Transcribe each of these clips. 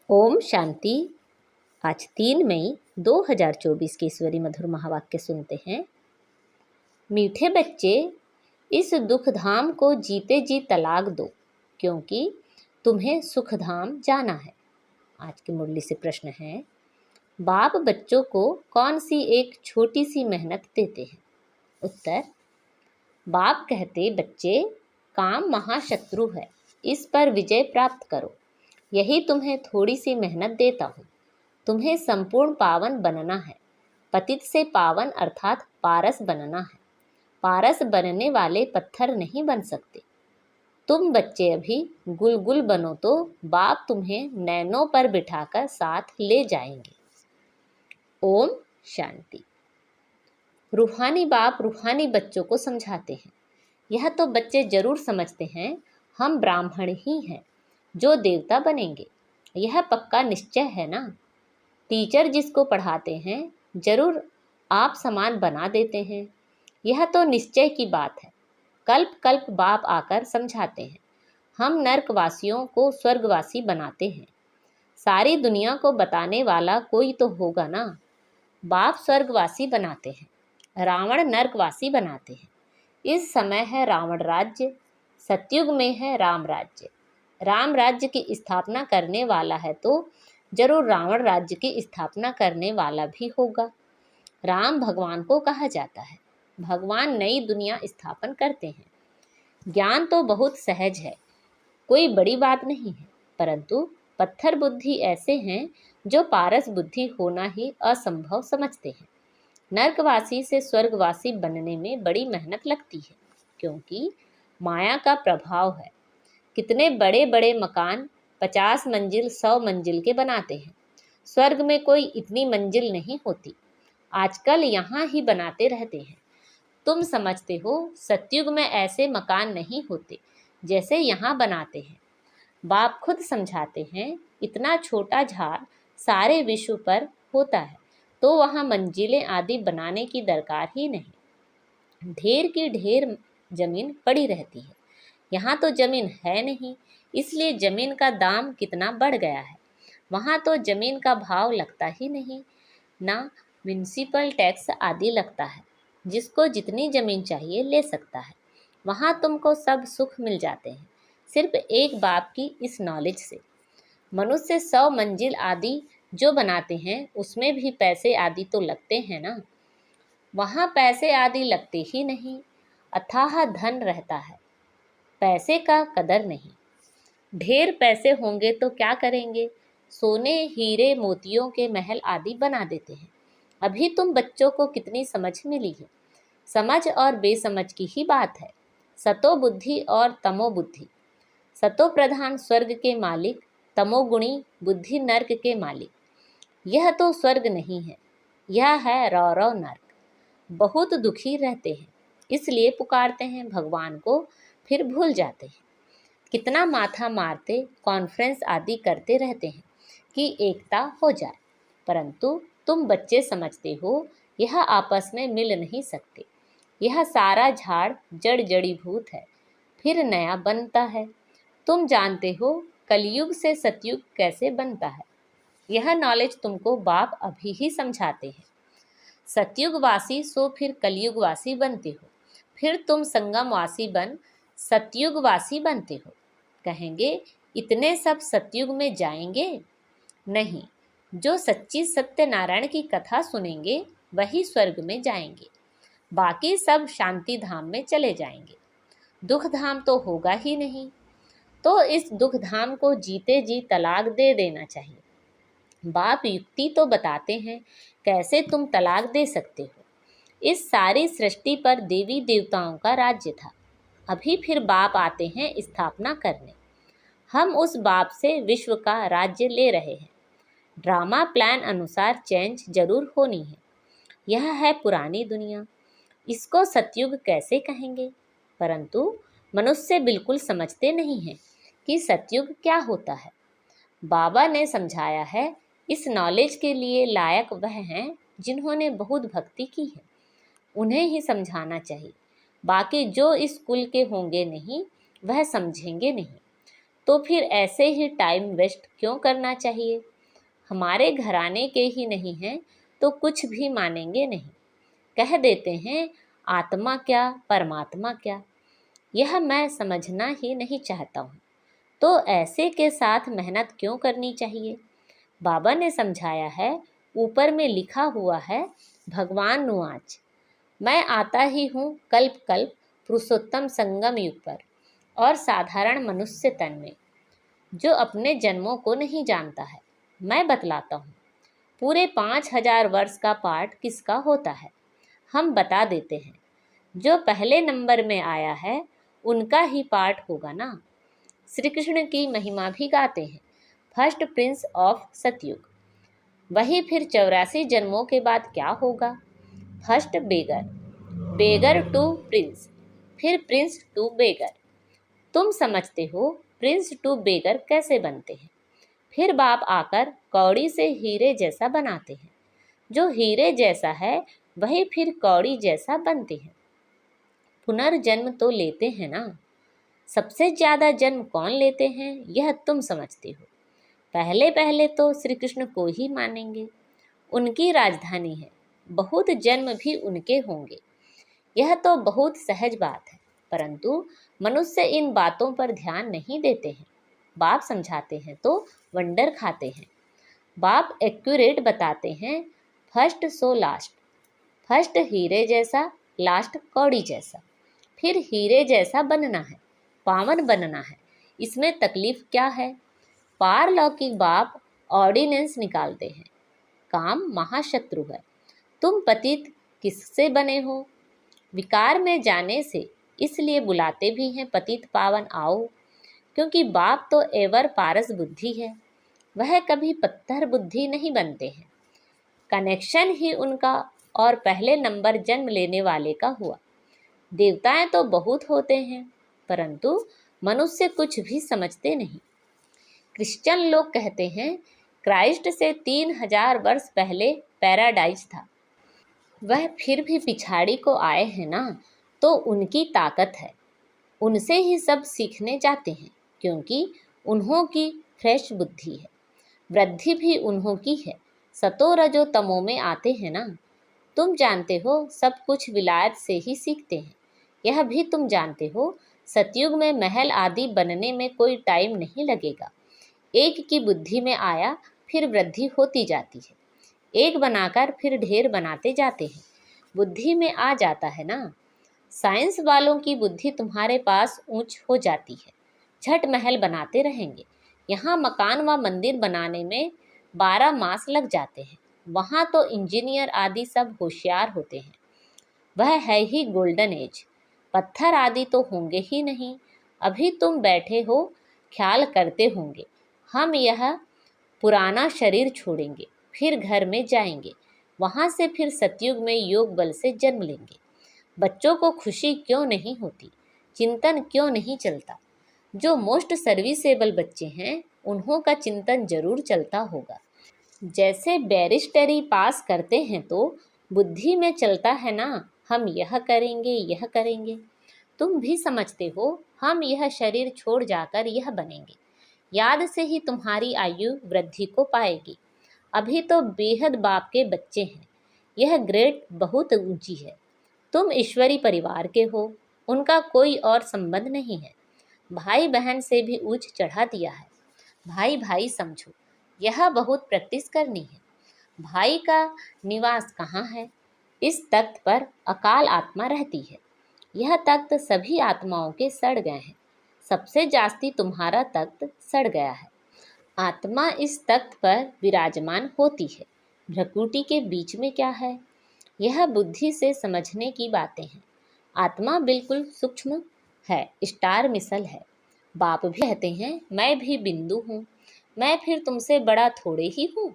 ओम शांति। आज 3 मई 2024 के ईश्वरी मधुर महावाक्य सुनते हैं। मीठे बच्चे, इस दुख धाम को जीते जी तलाक दो, क्योंकि तुम्हें सुख धाम जाना है। आज की मुरली से प्रश्न है, बाप बच्चों को कौन सी एक छोटी सी मेहनत देते हैं? उत्तर, बाप कहते, बच्चे, काम महाशत्रु है, इस पर विजय प्राप्त करो। यही तुम्हें थोड़ी सी मेहनत देता हूँ। तुम्हें संपूर्ण पावन बनना है। पतित से पावन अर्थात पारस बनना है। पारस बनने वाले पत्थर नहीं बन सकते। तुम बच्चे अभी गुलगुल बनो तो बाप तुम्हें नैनों पर बिठाकर साथ ले जाएंगे। ओम शांति। रूहानी बाप रूहानी बच्चों को समझाते हैं। यह तो बच्चे जरूर समझते हैं, हम ब्राह्मण ही हैं जो देवता बनेंगे। यह पक्का निश्चय है ना। टीचर जिसको पढ़ाते हैं जरूर आप समान बना देते हैं। यह तो निश्चय की बात है। कल्प कल्प बाप आकर समझाते हैं, हम नरकवासियों को स्वर्गवासी बनाते हैं। सारी दुनिया को बताने वाला कोई तो होगा ना। बाप स्वर्गवासी बनाते हैं, रावण नरकवासी बनाते हैं। इस समय है रावण राज्य, सतयुग में है राम राज्य। राम राज्य की स्थापना करने वाला है तो जरूर रावण राज्य की स्थापना करने वाला भी होगा। राम भगवान को कहा जाता है। भगवान नई दुनिया स्थापन करते हैं। ज्ञान तो बहुत सहज है, कोई बड़ी बात नहीं है, परंतु पत्थर बुद्धि ऐसे हैं जो पारस बुद्धि होना ही असंभव समझते हैं। नरकवासी से स्वर्गवासी बनने में बड़ी मेहनत लगती है, क्योंकि माया का प्रभाव है। कितने बड़े बड़े मकान 50 मंजिल 100 मंजिल के बनाते हैं। स्वर्ग में कोई इतनी मंजिल नहीं होती। आजकल यहाँ ही बनाते रहते हैं। तुम समझते हो सतयुग में ऐसे मकान नहीं होते जैसे यहाँ बनाते हैं। बाप खुद समझाते हैं, इतना छोटा झाड़ सारे विश्व पर होता है तो वहाँ मंजिलें आदि बनाने की दरकार ही नहीं। ढेर की ढेर जमीन पड़ी रहती है। यहाँ तो जमीन है नहीं, इसलिए जमीन का दाम कितना बढ़ गया है। वहाँ तो जमीन का भाव लगता ही नहीं, ना म्युनिसिपल टैक्स आदि लगता है। जिसको जितनी जमीन चाहिए ले सकता है। वहाँ तुमको सब सुख मिल जाते हैं, सिर्फ एक बाप की इस नॉलेज से। मनुष्य 100 मंजिल आदि जो बनाते हैं उसमें भी पैसे आदि तो लगते हैं ना। वहाँ पैसे आदि लगते ही नहीं, अथाह धन रहता है। पैसे का कदर नहीं। ढेर पैसे होंगे तो क्या करेंगे? सोने हीरे मोतियों के महल आदि बना देते हैं। अभी तुम बच्चों को कितनी समझ मिली है। समझ और बेसमझ की ही बात है। सतो बुद्धि और तमो बुद्धि। सतो प्रधान स्वर्ग के मालिक, तमोगुणी बुद्धि नर्क के मालिक। यह तो स्वर्ग नहीं है, यह है रौरव नर्क। बहुत दुखी रहते हैं, इसलिए पुकारते हैं भगवान को, फिर भूल जाते हैं। कितना माथा मारते कॉन्फ्रेंस आदि करते रहते हैं कि एकता हो जाए, परंतु तुम बच्चे समझते हो यह आपस में मिल नहीं सकते। यह सारा झाड़ जड़ जड़ीभूत है, फिर नया बनता है। तुम जानते हो कलयुग से सतयुग कैसे बनता है। यह नॉलेज तुमको बाप अभी ही समझाते हैं। सतयुगवासी सो फिर कलयुगवासी बनते हो, फिर तुम संगमवासी बन सतयुगवासी बनते हो। कहेंगे इतने सब सतयुग में जाएंगे? नहीं, जो सच्ची सत्यनारायण की कथा सुनेंगे वही स्वर्ग में जाएंगे, बाकी सब शांति धाम में चले जाएंगे। दुख धाम तो होगा ही नहीं, तो इस दुख धाम को जीते जी तलाक दे देना चाहिए। बाप युक्ति तो बताते हैं कैसे तुम तलाक दे सकते हो। इस सारी सृष्टि पर देवी देवताओं का राज्य था, अभी फिर बाप आते हैं स्थापना करने। हम उस बाप से विश्व का राज्य ले रहे हैं। ड्रामा प्लान अनुसार चेंज जरूर होनी है। यह है पुरानी दुनिया, इसको सतयुग कैसे कहेंगे? परंतु मनुष्य बिल्कुल समझते नहीं हैं कि सतयुग क्या होता है। बाबा ने समझाया है, इस नॉलेज के लिए लायक वह हैं जिन्होंने बहुत भक्ति की है, उन्हें ही समझाना चाहिए। बाकी जो इस कुल के होंगे नहीं वह समझेंगे नहीं। तो फिर ऐसे ही टाइम वेस्ट क्यों करना चाहिए? हमारे घराने के ही नहीं हैं तो कुछ भी मानेंगे नहीं। कह देते हैं आत्मा क्या परमात्मा क्या, यह मैं समझना ही नहीं चाहता हूँ। तो ऐसे के साथ मेहनत क्यों करनी चाहिए? बाबा ने समझाया है, ऊपर में लिखा हुआ है, भगवान नुआच, मैं आता ही हूँ कल्प कल्प पुरुषोत्तम संगम युग पर और साधारण मनुष्य तन में, जो अपने जन्मों को नहीं जानता है। मैं बतलाता हूँ पूरे 5000 वर्ष का पाठ किसका होता है। हम बता देते हैं, जो पहले नंबर में आया है उनका ही पाठ होगा ना। श्री कृष्ण की महिमा भी गाते हैं, फर्स्ट प्रिंस ऑफ सतयुग। वही फिर 84 जन्मों के बाद क्या होगा? First beggar, beggar to prince, फिर प्रिंस टू बेगर। तुम समझते हो प्रिंस टू बेगर कैसे बनते हैं? फिर बाप आकर कौड़ी से हीरे जैसा बनाते हैं। जो हीरे जैसा है वही फिर कौड़ी जैसा बनते हैं। पुनर्जन्म तो लेते हैं ना। सबसे ज़्यादा जन्म कौन लेते हैं यह तुम समझते हो। पहले पहले तो श्री कृष्ण को ही मानेंगे, उनकी राजधानी है, बहुत जन्म भी उनके होंगे। यह तो बहुत सहज बात है, परंतु मनुष्य इन बातों पर ध्यान नहीं देते हैं। बाप समझाते हैं तो वंडर खाते हैं। बाप एक्यूरेट बताते हैं, फर्स्ट सो लास्ट, फर्स्ट हीरे जैसा, लास्ट कौड़ी जैसा। फिर हीरे जैसा बनना है, पावन बनना है, इसमें तकलीफ क्या है? पारलौकिक बाप ऑर्डिनेंस निकालते हैं, काम महाशत्रु है। तुम पतित किससे बने हो? विकार में जाने से, इसलिए बुलाते भी हैं पतित पावन आओ, क्योंकि बाप तो एवर पारस बुद्धि है, वह कभी पत्थर बुद्धि नहीं बनते हैं। कनेक्शन ही उनका और पहले नंबर जन्म लेने वाले का हुआ। देवताएं तो बहुत होते हैं, परंतु मनुष्य कुछ भी समझते नहीं। क्रिश्चियन लोग कहते हैं क्राइस्ट से 3000 वर्ष पहले पैराडाइज था, वह फिर भी पिछाड़ी को आए हैं ना, तो उनकी ताकत है। उनसे ही सब सीखने जाते हैं, क्योंकि उन्हों की फ्रेश बुद्धि है, वृद्धि भी उन्हों की है। सतो रजो तमो में आते हैं ना। तुम जानते हो सब कुछ विलायत से ही सीखते हैं। यह भी तुम जानते हो सतयुग में महल आदि बनने में कोई टाइम नहीं लगेगा। एक की बुद्धि में आया फिर वृद्धि होती जाती है, एक बनाकर फिर ढेर बनाते जाते हैं, बुद्धि में आ जाता है ना। साइंस वालों की बुद्धि तुम्हारे पास ऊंच हो जाती है, झट महल बनाते रहेंगे। यहाँ मकान व मंदिर बनाने में 12 मास लग जाते हैं, वहाँ तो इंजीनियर आदि सब होशियार होते हैं। वह है ही गोल्डन एज, पत्थर आदि तो होंगे ही नहीं। अभी तुम बैठे हो, ख्याल करते होंगे हम यह पुराना शरीर छोड़ेंगे, फिर घर में जाएंगे, वहाँ से फिर सतयुग में योग बल से जन्म लेंगे। बच्चों को खुशी क्यों नहीं होती, चिंतन क्यों नहीं चलता? जो मोस्ट सर्विसेबल बच्चे हैं उन्हों का चिंतन जरूर चलता होगा। जैसे बैरिस्टरी पास करते हैं तो बुद्धि में चलता है ना, हम यह करेंगे यह करेंगे। तुम भी समझते हो हम यह शरीर छोड़ जाकर यह बनेंगे। याद से ही तुम्हारी आयु वृद्धि को पाएगी। अभी तो बेहद बाप के बच्चे हैं, यह ग्रेड बहुत ऊंची है। तुम ईश्वरी परिवार के हो, उनका कोई और संबंध नहीं है। भाई बहन से भी ऊंच चढ़ा दिया है। भाई भाई समझो, यह बहुत प्रैक्टिस करनी है। भाई का निवास कहाँ है? इस तख्त पर अकाल आत्मा रहती है। यह तख्त सभी आत्माओं के सड़ गए हैं, सबसे जास्ती तुम्हारा तख्त सड़ गया है। आत्मा इस तख्त पर विराजमान होती है। भ्रकुटी के बीच में क्या है? यह बुद्धि से समझने की बातें हैं। आत्मा बिल्कुल सूक्ष्म है, स्टार मिसल है। बाप भी कहते हैं मैं भी बिंदु हूँ, मैं फिर तुमसे बड़ा थोड़े ही हूँ।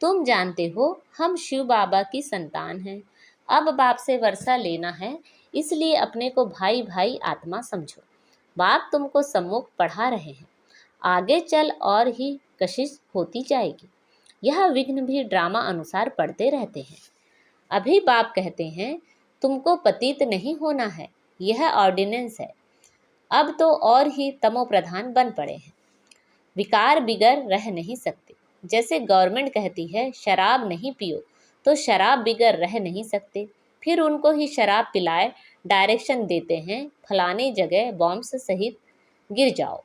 तुम जानते हो हम शिव बाबा की संतान हैं। अब बाप से वर्षा लेना है, इसलिए अपने को भाई भाई आत्मा समझो। बाप तुमको सम्मुख पढ़ा रहे हैं, आगे चल और ही कशिश होती जाएगी। यह विघ्न भी ड्रामा अनुसार पढ़ते रहते हैं। अभी बाप कहते हैं तुमको पतित नहीं होना है, यह ऑर्डिनेंस है। अब तो और ही तमो प्रधान बन पड़े हैं। विकार बिगर रह नहीं सकते। जैसे गवर्नमेंट कहती है शराब नहीं पियो, तो शराब बिगर रह नहीं सकते, फिर उनको ही शराब पिलाए डायरेक्शन देते हैं फलानी जगह बॉम्ब्स सहित गिर जाओ,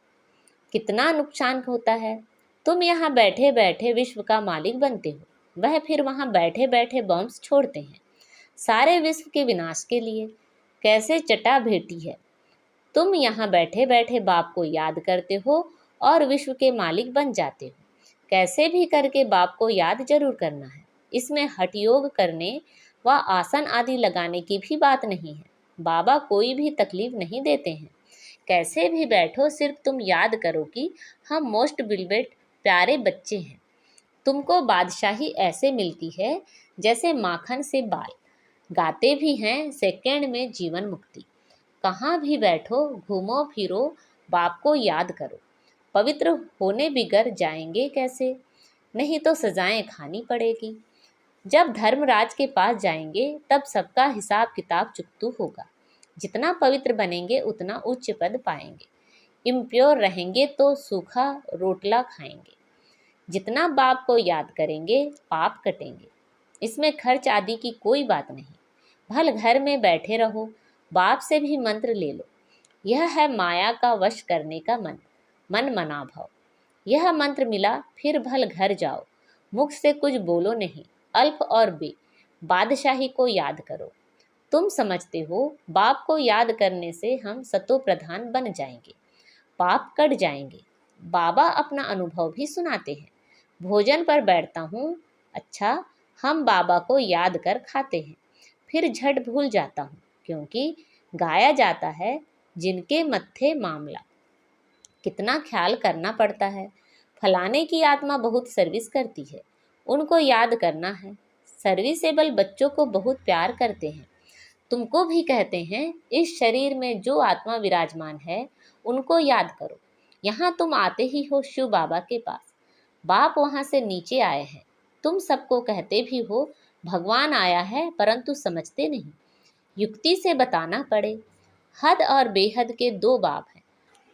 कितना नुकसान होता है। तुम यहाँ बैठे बैठे विश्व का मालिक बनते हो, वह फिर वहाँ बैठे बैठे बॉम्ब्स छोड़ते हैं सारे विश्व के विनाश के लिए। कैसे चटा भेटी है। तुम यहाँ बैठे बैठे बाप को याद करते हो और विश्व के मालिक बन जाते हो। कैसे भी करके बाप को याद जरूर करना है। इसमें हठ योग करने व आसन आदि लगाने की भी बात नहीं है। बाबा कोई भी तकलीफ नहीं देते हैं। कैसे भी बैठो, सिर्फ तुम याद करो कि हम मोस्ट बिलवेड प्यारे बच्चे हैं। तुमको बादशाही ऐसे मिलती है जैसे माखन से बाल। गाते भी हैं सेकंड में जीवन मुक्ति। कहाँ भी बैठो, घूमो फिरो, बाप को याद करो। पवित्र होने बिगड़ जाएंगे कैसे, नहीं तो सजाएं खानी पड़ेगी। जब धर्मराज के पास जाएंगे तब सबका हिसाब किताब चुकतू होगा। जितना पवित्र बनेंगे उतना उच्च पद पाएंगे। इम्प्योर रहेंगे तो सूखा रोटला खाएंगे। जितना बाप को याद करेंगे पाप कटेंगे। इसमें खर्च आदि की कोई बात नहीं। भल घर में बैठे रहो, बाप से भी मंत्र ले लो। यह है माया का वश करने का मंत्र, मन मना भाव। यह मंत्र मिला फिर भल घर जाओ, मुख से कुछ बोलो नहीं, अल्प और बे बादशाही को याद करो। तुम समझते हो बाप को याद करने से हम सतो प्रधान बन जाएंगे, पाप कट जाएंगे। बाबा अपना अनुभव भी सुनाते हैं। भोजन पर बैठता हूँ, अच्छा हम बाबा को याद कर खाते हैं, फिर झट भूल जाता हूँ, क्योंकि गाया जाता है जिनके मत्थे मामला। कितना ख्याल करना पड़ता है। फलाने की आत्मा बहुत सर्विस करती है, उनको याद करना है। सर्विसेबल बच्चों को बहुत प्यार करते हैं। तुमको भी कहते हैं इस शरीर में जो आत्मा विराजमान है उनको याद करो। यहाँ तुम आते ही हो शिव बाबा के पास, बाप वहाँ से नीचे आए हैं। तुम सबको कहते भी हो भगवान आया है, परंतु समझते नहीं। युक्ति से बताना पड़े। हद और बेहद के दो बाप हैं।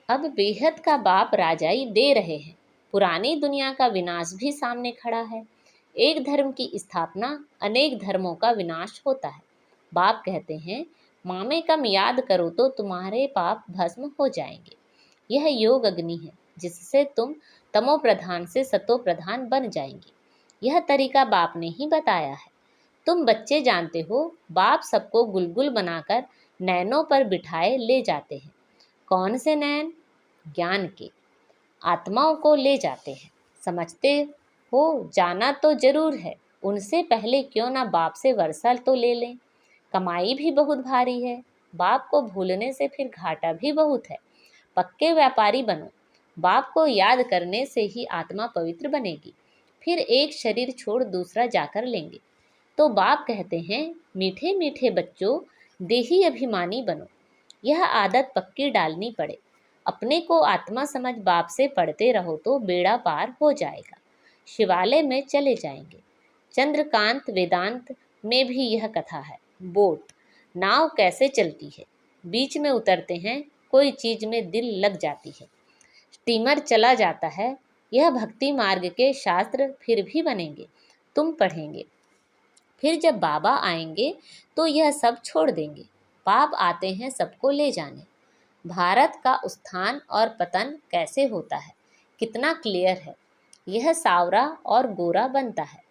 अब बेहद का बाप राजाई दे रहे हैं। पुरानी दुनिया का विनाश भी सामने खड़ा है। एक धर्म की स्थापना अनेक धर्मों का विनाश होता है। बाप कहते हैं मामे कम याद करो तो तुम्हारे पाप भस्म हो जाएंगे। यह योग अग्नि है जिससे तुम तमो प्रधान से सतो प्रधान बन जाएंगे। यह तरीका बाप ने ही बताया है। तुम बच्चे जानते हो बाप सबको गुलगुल बनाकर नैनों पर बिठाए ले जाते हैं। कौन से नैन? ज्ञान के। आत्माओं को ले जाते हैं। समझते हो जाना तो जरूर है। उनसे पहले क्यों ना बाप से वर्षा तो ले लें। कमाई भी बहुत भारी है। बाप को भूलने से फिर घाटा भी बहुत है। पक्के व्यापारी बनो। बाप को याद करने से ही आत्मा पवित्र बनेगी। फिर एक शरीर छोड़ दूसरा जाकर लेंगे। तो बाप कहते हैं मीठे मीठे बच्चों, देही अभिमानी बनो। यह आदत पक्की डालनी पड़े। अपने को आत्मा समझ बाप से पढ़ते रहो तो बेड़ा पार हो जाएगा। शिवालय में चले जाएंगे। चंद्रकांत वेदांत में भी यह कथा है। बोट नाव कैसे चलती है, बीच में उतरते हैं, कोई चीज में दिल लग जाती है, स्टीमर चला जाता है। यह भक्ति मार्ग के शास्त्र फिर भी बनेंगे, तुम पढ़ेंगे। फिर जब बाबा आएंगे तो यह सब छोड़ देंगे। बाप आते हैं सबको ले जाने। भारत का उत्थान और पतन कैसे होता है, कितना क्लियर है। यह सावरा और गोरा बनता है।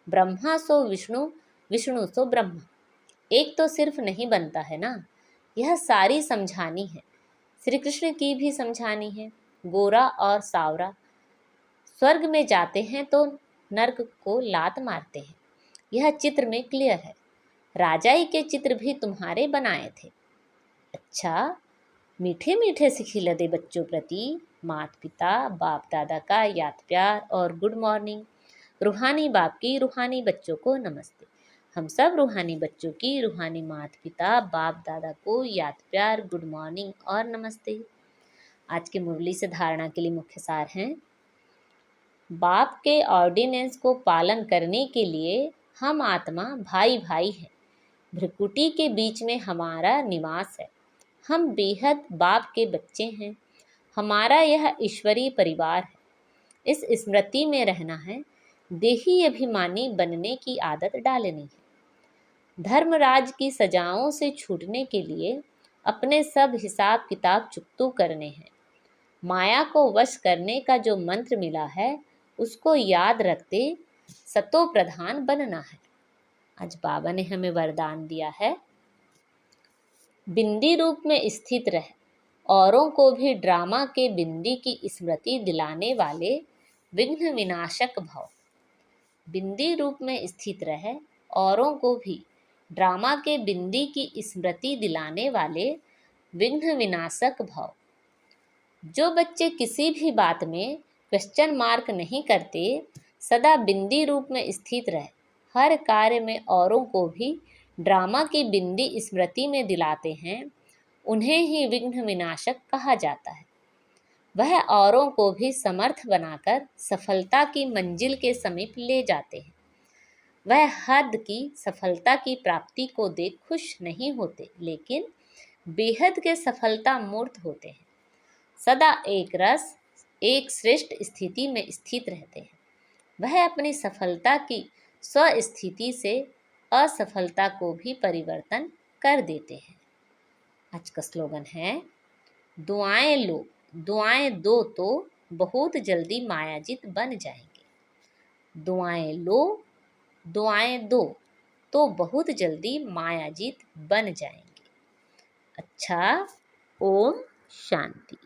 ब्रह्मा सो विष्णु, विष्णु सो ब्रह्मा। एक तो सिर्फ नहीं बनता है ना। यह सारी समझानी है। श्री कृष्ण की भी समझानी है। गोरा और सावरा स्वर्ग में जाते हैं तो नर्क को लात मारते हैं। यह चित्र में क्लियर है। राजाई के चित्र भी तुम्हारे बनाए थे। अच्छा, मीठे मीठे से खिलते बच्चों प्रति माता पिता बाप दादा का याद प्यार और गुड मॉर्निंग। रूहानी बाप की रूहानी बच्चों को नमस्ते। हम सब रूहानी बच्चों की रूहानी माता पिता बाप दादा को याद प्यार, गुड मॉर्निंग और नमस्ते। आज की मुरली से धारणा के लिए मुख्य सार हैं। बाप के ऑर्डिनेंस को पालन करने के लिए हम आत्मा भाई भाई हैं। भ्रिकुटी के बीच में हमारा निवास है। हम बेहद बाप के बच्चे हैं। हमारा यह ईश्वरीय परिवार है। इस स्मृति में रहना है, देही अभिमानी बनने की आदत डालनी है। धर्मराज की सजाओं से छूटने के लिए अपने सब हिसाब किताब चुकतू करने हैं। माया को वश करने का जो मंत्र मिला है, उसको याद रखते सतो प्रधान बनना है। आज बाबा ने हमें वरदान दिया है, बिंदी रूप में स्थित रह, औरों को भी ड्रामा के बिंदी की स्मृति दिलाने वाले विघ्न विनाशक भव। बिंदी रूप में स्थित रह, औरों को भी ड्रामा के बिंदी की स्मृति दिलाने वाले विघ्न विनाशक भव। जो बच्चे किसी भी बात में क्वेश्चन मार्क नहीं करते, सदा बिंदी रूप में स्थित रह, हर कार्य में औरों को भी ड्रामा की बिंदी स्मृति में दिलाते हैं, उन्हें ही विघ्न विनाशक कहा जाता है। वह औरों को भी समर्थ बनाकर सफलता की मंजिल के समीप ले जाते हैं। वह हद की सफलता की प्राप्ति को देख खुश नहीं होते, लेकिन बेहद के सफलता मूर्त होते हैं। सदा एक रस, एक श्रेष्ठ स्थिति में स्थित रहते हैं। वह अपनी सफलता की स्वस्थिति से असफलता को भी परिवर्तन कर देते हैं। आज का स्लोगन है, दुआएं लो, दुआएं दो तो बहुत जल्दी मायाजीत बन जाएंगे। दुआएं लो, दुआएं दो तो बहुत जल्दी मायाजीत बन जाएंगे। अच्छा, ओम शांति।